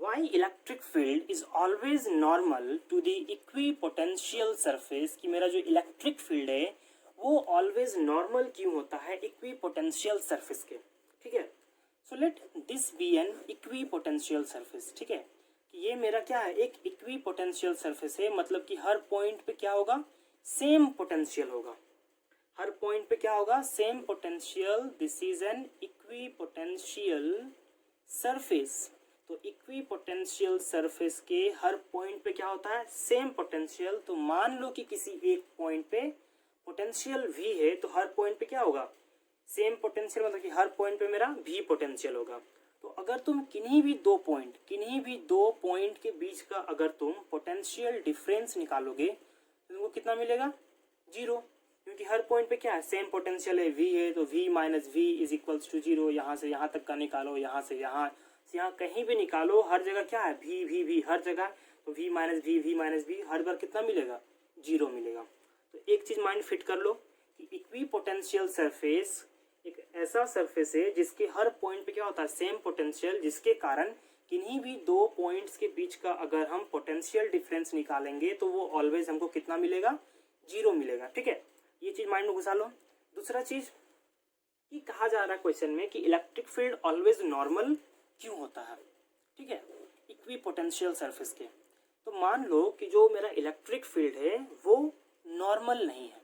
Y electric field is always normal to the equipotential surface, कि मेरा जो electric field है वो ऑलवेज नॉर्मल क्यों होता है इक्विपोटेंशियल सरफेस के। ठीक है, so let this be an equipotential surface. ठीक है, कि ये मेरा क्या है, एक इक्विपोटेंशियल सरफेस है, मतलब कि हर पॉइंट पे क्या होगा, सेम पोटेंशियल होगा। हर पॉइंट पे क्या होगा, same potential. This is an equipotential surface. तो इक्विपोटेंशियल सरफेस के हर पॉइंट पे क्या होता है, सेम पोटेंशियल। तो मान लो कि किसी एक पॉइंट पे पोटेंशियल v है, तो हर पॉइंट पे क्या होगा, सेम पोटेंशियल, मतलब कि हर पॉइंट पे मेरा v पोटेंशियल होगा। तो अगर तुम किन्हीं भी दो पॉइंट के बीच का अगर तुम पोटेंशियल डिफरेंस निकालोगे तो तुमको कितना मिलेगा, 0, क्योंकि हर पॉइंट पे क्या है, सेम पोटेंशियल है, v है, तो v minus V is equals to 0। यहाँ से यहाँ तक का निकालो, यहाँ से यहाँ कहीं भी निकालो, हर जगह क्या है, v हर जगह। तो v माइनस वी हर बार कितना मिलेगा, 0 मिलेगा। तो एक चीज माइंड फिट कर लो कि इक्विपोटेंशियल सरफेस एक ऐसा सरफेस है जिसके हर पॉइंट पे क्या होता है, सेम पोटेंशियल, जिसके कारण किन्हीं भी दो पॉइंट्स के बीच का अगर हम पोटेंशियल डिफरेंस निकालेंगे तो वो ऑलवेज हमको कितना मिलेगा, 0 मिलेगा। ठीक है, ये चीज माइंड में घुसा लो। दूसरा चीज कि कहा जा रहा है क्वेश्चन में कि इलेक्ट्रिक फील्ड ऑलवेज नॉर्मल क्यों होता है। ठीक है, इक्विपोटेंशियल सरफेस के। तो मान लो कि जो मेरा इलेक्ट्रिक फील्ड है वो नॉर्मल नहीं है।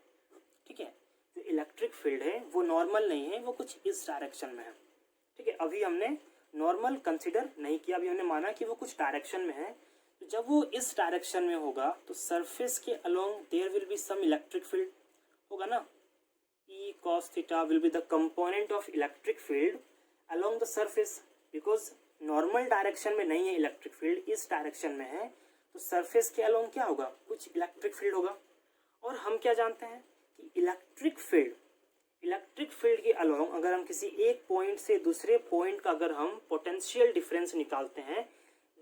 ठीक है, जो इलेक्ट्रिक फील्ड है वो नॉर्मल नहीं है, वो कुछ इस डायरेक्शन में है। ठीक है, अभी हमने नॉर्मल कंसिडर नहीं किया, अभी हमने माना कि वो कुछ डायरेक्शन में है। तो जब वो इस डायरेक्शन में होगा तो सरफेस के along there will be some electric field होगा ना। E cos theta will be the component of electric field along the surface, because normal direction में नहीं है इलेक्ट्रिक फील्ड, इस डायरेक्शन में है, तो सरफेस के अलोंग क्या होगा, कुछ इलेक्ट्रिक फील्ड होगा। और हम क्या जानते हैं कि इलेक्ट्रिक फील्ड के अलोंग अगर हम किसी एक पॉइंट से दूसरे पॉइंट का अगर हम पोटेंशियल डिफरेंस निकालते हैं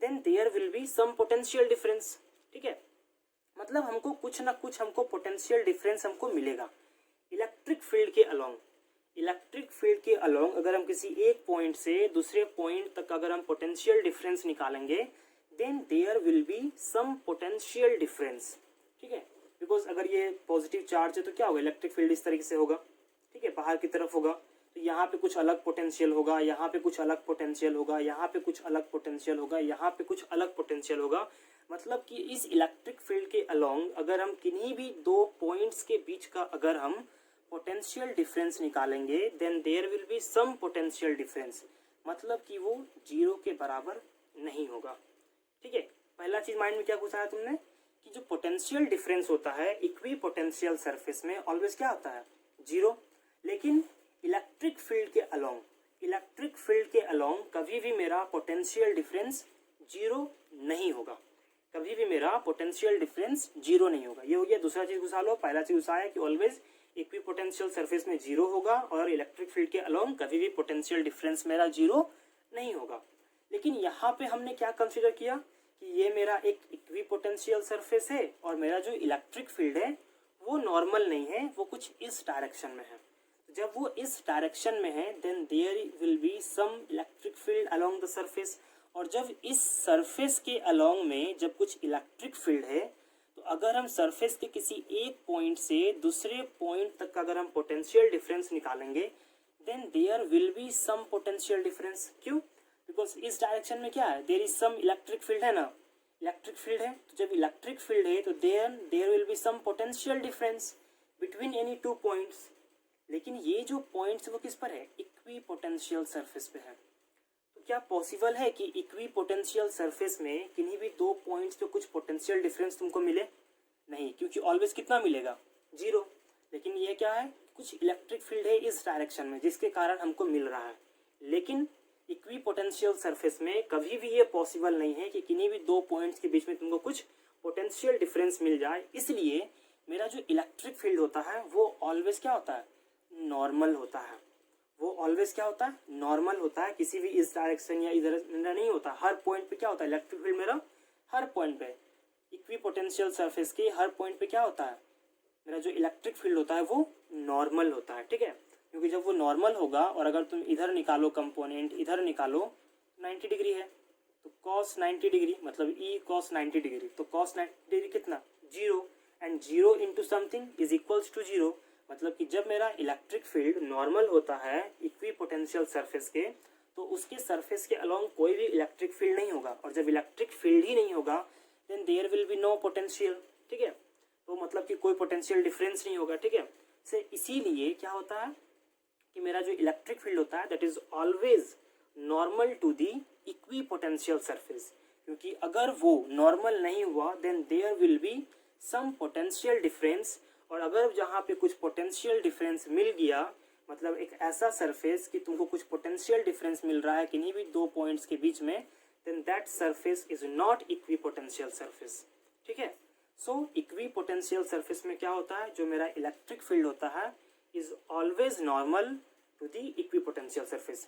then there will be some potential difference. ठीक है, मतलब हमको कुछ ना कुछ हमको पोटेंशियल डिफरेंस हमको मिलेगा इलेक्ट्रिक फील्ड के अलोंग अगर हम किसी एक पॉइंट से दूसरे पॉइंट तक अगर हम पोटेंशियल डिफरेंस निकालेंगे then there will be some potential difference. ठीक है, बिकॉज अगर ये पॉजिटिव चार्ज है तो क्या होगा, इलेक्ट्रिक फील्ड इस तरीके से होगा। ठीक है, बाहर की तरफ होगा, तो यहाँ पे कुछ अलग पोटेंशियल होगा, यहाँ पे कुछ अलग पोटेंशियल होगा, यहाँ पे कुछ अलग पोटेंशियल होगा, यहाँ पे कुछ अलग पोटेंशियल होगा। मतलब कि इस इलेक्ट्रिक फील्ड के अलोंग अगर हम किन्हीं भी दो पॉइंट्स के बीच का अगर हम पोटेंशियल डिफरेंस निकालेंगे then there will be some potential difference, मतलब कि वो 0 के बराबर नहीं होगा। ठीक है, पहला चीज माइंड में क्या घुसाया तुमने कि जो पोटेंशियल डिफरेंस होता है इक्विपोटेंशियल सरफेस में ऑलवेज क्या होता है, 0। लेकिन इलेक्ट्रिक फील्ड के अलोंग कभी भी मेरा पोटेंशियल डिफरेंस 0 नहीं होगा, कभी भी मेरा पोटेंशियल डिफरेंस 0 नहीं होगा। ये हो गया, दूसरा चीज घुसा लो। पहला चीज घुसाया कि ऑलवेज इक्विपोटेंशियल सरफेस में 0 होगा और इलेक्ट्रिक फील्ड के अलोंग कभी भी पोटेंशियल डिफरेंस मेरा 0 नहीं होगा। लेकिन यहाँ पे हमने क्या कंसीडर किया कि ये मेरा एक इक्विपोटेंशियल सरफेस है और मेरा जो इलेक्ट्रिक फील्ड है वो नॉर्मल नहीं है, वो कुछ इस डायरेक्शन में है। जब वो इस डायरेक्शन में है then there will be some electric field along the surface. और जब इस सरफेस के अलोंग में जब कुछ इलेक्ट्रिक फील्ड है तो अगर हम सरफेस के किसी एक पॉइंट से दूसरे पॉइंट तक का अगर हम पोटेंशियल डिफरेंस निकालेंगे then there will be some potential difference. क्यों, बिकॉज इस डायरेक्शन में क्या है, there is some electric field है ना, इलेक्ट्रिक फील्ड है। तो जब इलेक्ट्रिक फील्ड है तो there will be some potential difference between any two points. लेकिन ये जो पॉइंट्स वो किस पर है, इक्विपोटेंशियल सरफेस पे है। तो क्या पॉसिबल है कि इक्विपोटेंशियल सरफेस में किन्हीं भी दो पॉइंट्स पे कुछ पोटेंशियल डिफरेंस तुमको मिले, नहीं, क्योंकि ऑलवेज कितना मिलेगा, 0। लेकिन ये क्या है, कुछ इलेक्ट्रिक फील्ड है इस डायरेक्शन में जिसके कारण हमको मिल रहा है। लेकिन इक्विपोटेंशियल सरफेस में कभी भी ये पॉसिबल नहीं है कि किन्हीं भी दो पॉइंट्स के बीच में तुमको कुछ पोटेंशियल डिफरेंस मिल जाए। इसलिए मेरा जो इलेक्ट्रिक फील्ड होता है वो ऑलवेज क्या होता है, नॉर्मल होता है। वो ऑलवेज क्या होता है, नॉर्मल होता है, किसी भी इस डायरेक्शन या इधर नहीं होता। हर पॉइंट पे क्या होता है, इलेक्ट्रिक फील्ड मेरा हर पॉइंट पे, इक्विपोटेंशियल सरफेस के हर पॉइंट पे क्या होता है, मेरा जो इलेक्ट्रिक फील्ड होता है वो नॉर्मल होता है। ठीक है, क्योंकि जब वो नॉर्मल होगा और अगर तुम इधर निकालो कंपोनेंट, इधर निकालो 90 डिग्री है, तो cos 90 डिग्री मतलब E cos 90 डिग्री, तो cos 90 डिग्री कितना, 0, and 0 into something is equals to 0, मतलब कि जब मेरा इलेक्ट्रिक फील्ड नॉर्मल होता है इक्वी पोटेंशियल सरफेस के, तो उसके सरफेस के अलोंग कोई भी इलेक्ट्रिक फील्ड नहीं होगा, और जब इलेक्ट्रिक फील्ड ही नहीं होगा then there will be no potential, ठीक है, तो मतलब कि कोई पोटेंशियल डिफरेंस नहीं होगा, ठीक है। से इसीलिए क्या होता है कि मेरा जो इलेक्ट्रिक फील्ड होता है that is always normal to the equipotential surface, क्योंकि अगर वो नॉर्मल नहीं हुआ then there will be some potential difference, और अगर जहाँ पे कुछ पोटेंशियल डिफरेंस मिल गया, मतलब एक ऐसा सरफेस कि तुमको कुछ पोटेंशियल डिफरेंस मिल रहा है किन्हीं भी दो पॉइंट्स के बीच में, then that surface is not equipotential surface, ठीक है। सो इक्वी पोटेंशियल सरफेस में क्या होता है, जो मेरा इलेक्ट्रिक फील्ड होता है is always normal to the equipotential surface.